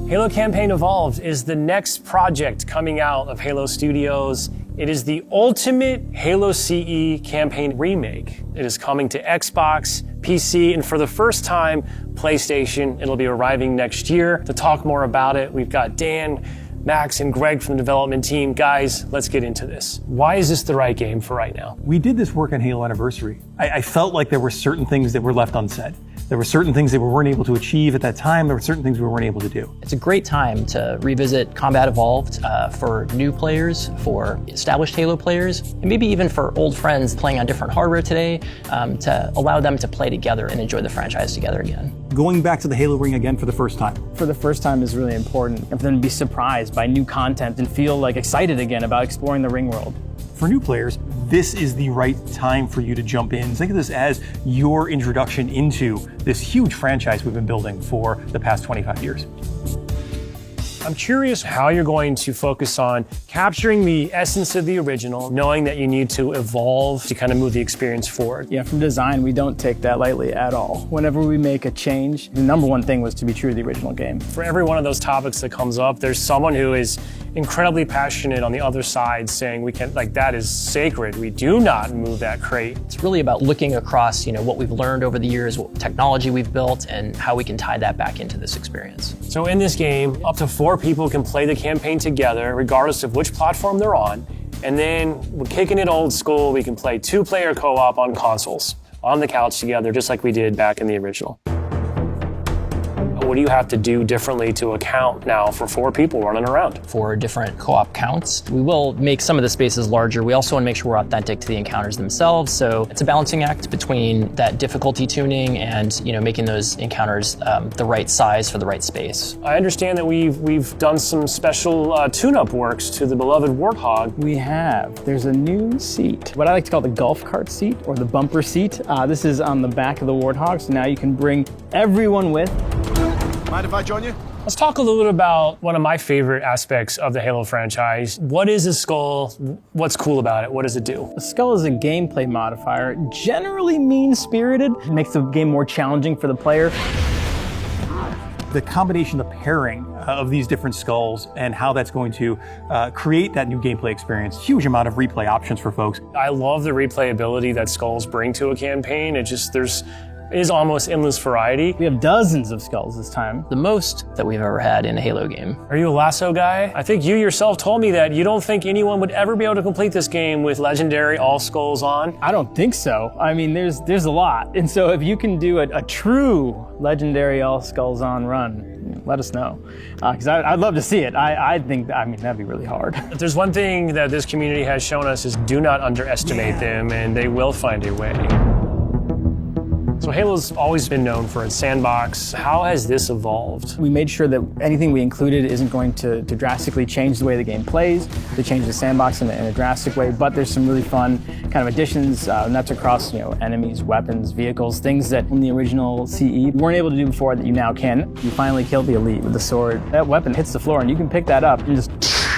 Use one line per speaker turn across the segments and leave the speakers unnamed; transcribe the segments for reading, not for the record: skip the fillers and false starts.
Halo Campaign Evolved is the next project coming out of Halo Studios. It is the ultimate Halo CE campaign remake. It is coming to Xbox, PC, and for the first time, PlayStation. It'll be arriving next year. To talk more about it, we've got Dan, Max, and Greg from the development team. Guys, let's get into this. Why is this the right game for right now?
We did this work on Halo Anniversary. I felt like there were certain things that were left unsaid. There were certain things that we weren't able to achieve at that time. There were certain things we weren't able to do.
It's a great time to revisit Combat Evolved for new players, for established Halo players, and maybe even for old friends playing on different hardware today, to allow them to play together and enjoy the franchise together again.
Going back to the Halo ring again for the first time.
For the first time is really important. And for them to be surprised by new content and feel like excited again about exploring the ring world.
For new players, this is the right time for you to jump in. Think of this as your introduction into this huge franchise we've been building for the past 25 years.
I'm curious how you're going to focus on capturing the essence of the original, knowing that you need to evolve to kind of move the experience forward.
Yeah, from design, we don't take that lightly at all. Whenever we make a change, the number one thing was to be true to the original game.
For every one of those topics that comes up, there's someone who is incredibly passionate on the other side saying we can, like, that is sacred. We do not move that crate.
It's really about looking across, what we've learned over the years, what technology we've built, and how we can tie that back into this experience.
So in this game, up to 4 people can play the campaign together, regardless of which platform they're on. And then we're kicking it old school. We can play 2-player co-op on consoles, on the couch together, just like we did back in the original. What do you have to do differently to account now for 4 people running around?
For different co-op counts, we will make some of the spaces larger. We also want to make sure we're authentic to the encounters themselves. So it's a balancing act between that difficulty tuning and making those encounters the right size for the right space.
I understand that we've done some special tune-up works to the beloved Warthog.
We have. There's a new seat, what I like to call the golf cart seat or the bumper seat. This is on the back of the Warthog, so now you can bring everyone with.
Mind if I join you?
Let's talk a little bit about one of my favorite aspects of the Halo franchise. What is a skull? What's cool about it? What does it do?
A skull is a gameplay modifier, generally mean-spirited. It makes the game more challenging for the player.
The combination, the pairing of these different skulls and how that's going to create that new gameplay experience. Huge amount of replay options for folks.
I love the replayability that skulls bring to a campaign. It is almost endless variety.
We have dozens of skulls this time.
The most that we've ever had in a Halo game.
Are you a lasso guy? I think you yourself told me that you don't think anyone would ever be able to complete this game with legendary all skulls on.
I don't think so. I mean, there's a lot. And so if you can do a true legendary all skulls on run, let us know. Because I'd love to see it. I think, that'd be really hard.
If there's one thing that this community has shown us is do not underestimate them, and they will find a way. So Halo's always been known for its sandbox. How has this evolved?
We made sure that anything we included isn't going to drastically change the way the game plays, to change the sandbox in a drastic way, but there's some really fun kind of additions, and that's across enemies, weapons, vehicles, things that in the original CE you weren't able to do before that you now can. You finally killed the elite with the sword. That weapon hits the floor and you can pick that up and just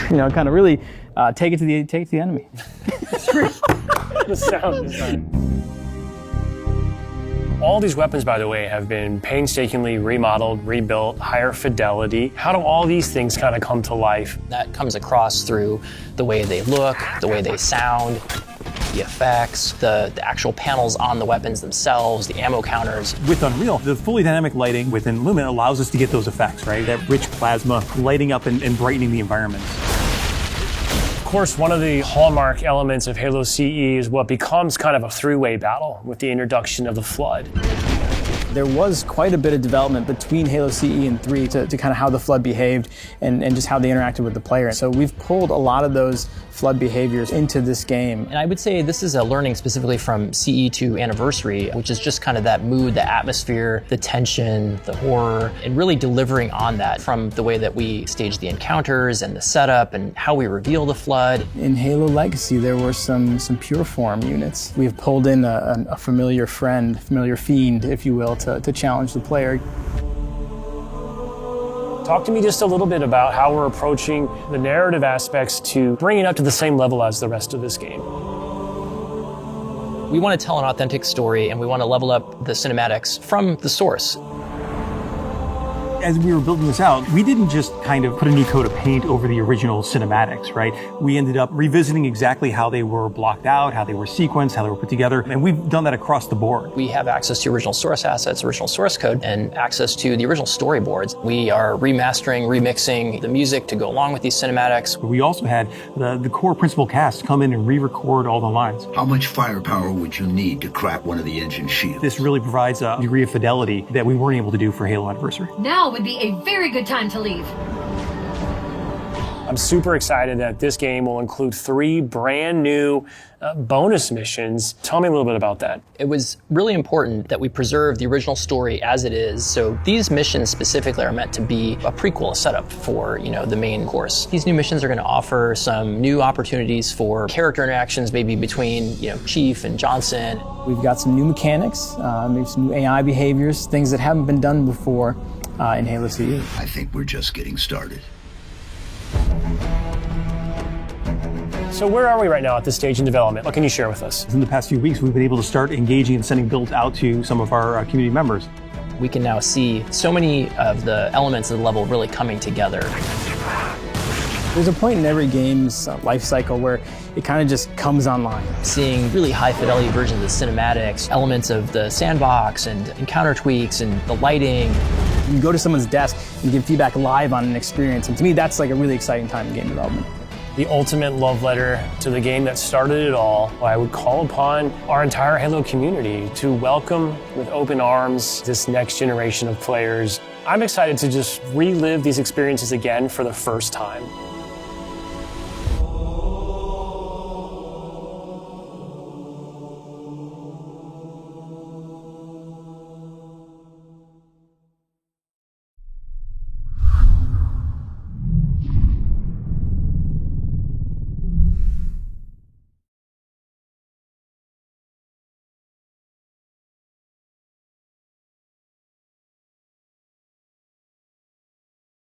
kind of really take it to the enemy.
It's great. The sound design. All these weapons, by the way, have been painstakingly remodeled, rebuilt, higher fidelity. How do all these things kind of come to life?
That comes across through the way they look, the way they sound, the effects, the actual panels on the weapons themselves, the ammo counters.
With Unreal, the fully dynamic lighting within Lumen allows us to get those effects, right? That rich plasma lighting up and brightening the environment.
Of course, one of the hallmark elements of Halo CE is what becomes kind of a 3-way battle with the introduction of the Flood.
There was quite a bit of development between Halo CE and 3 to kind of how the Flood behaved and just how they interacted with the player. So we've pulled a lot of those Flood behaviors into this game.
And I would say this is a learning specifically from CE to Anniversary, which is just kind of that mood, the atmosphere, the tension, the horror, and really delivering on that from the way that we stage the encounters and the setup and how we reveal the Flood.
In Halo Legacy, there were some pure form units. We've pulled in a familiar friend, familiar fiend, if you will, to challenge the player.
Talk to me just a little bit about how we're approaching the narrative aspects to bring it up to the same level as the rest of this game.
We want to tell an authentic story and we want to level up the cinematics from the source.
As we were building this out, we didn't just kind of put a new coat of paint over the original cinematics, right? We ended up revisiting exactly how they were blocked out, how they were sequenced, how they were put together, and we've done that across the board.
We have access to original source assets, original source code, and access to the original storyboards. We are remastering, remixing the music to go along with these cinematics.
We also had the core principal cast come in and re-record all the lines.
How much firepower would you need to crack one of the engine shields?
This really provides a degree of fidelity that we weren't able to do for Halo Anniversary.
Now would be a very good time to leave.
I'm super excited that this game will include 3 brand new bonus missions. Tell me a little bit about that.
It was really important that we preserve the original story as it is. So these missions specifically are meant to be a prequel, a setup for, the main course. These new missions are going to offer some new opportunities for character interactions, maybe between, Chief and Johnson.
We've got some new mechanics, maybe some new AI behaviors, things that haven't been done before in Halo CE.
I think we're just getting started.
So where are we right now at this stage in development? What can you share with us?
In the past few weeks, we've been able to start engaging and sending builds out to some of our community members.
We can now see so many of the elements of the level really coming together.
There's a point in every game's life cycle where it kind of just comes online.
Seeing really high fidelity versions of the cinematics, elements of the sandbox and encounter tweaks and the lighting.
You can go to someone's desk and give feedback live on an experience, and to me that's like a really exciting time in game development.
The ultimate love letter to the game that started it all. I would call upon our entire Halo community to welcome with open arms this next generation of players. I'm excited to just relive these experiences again for the first time.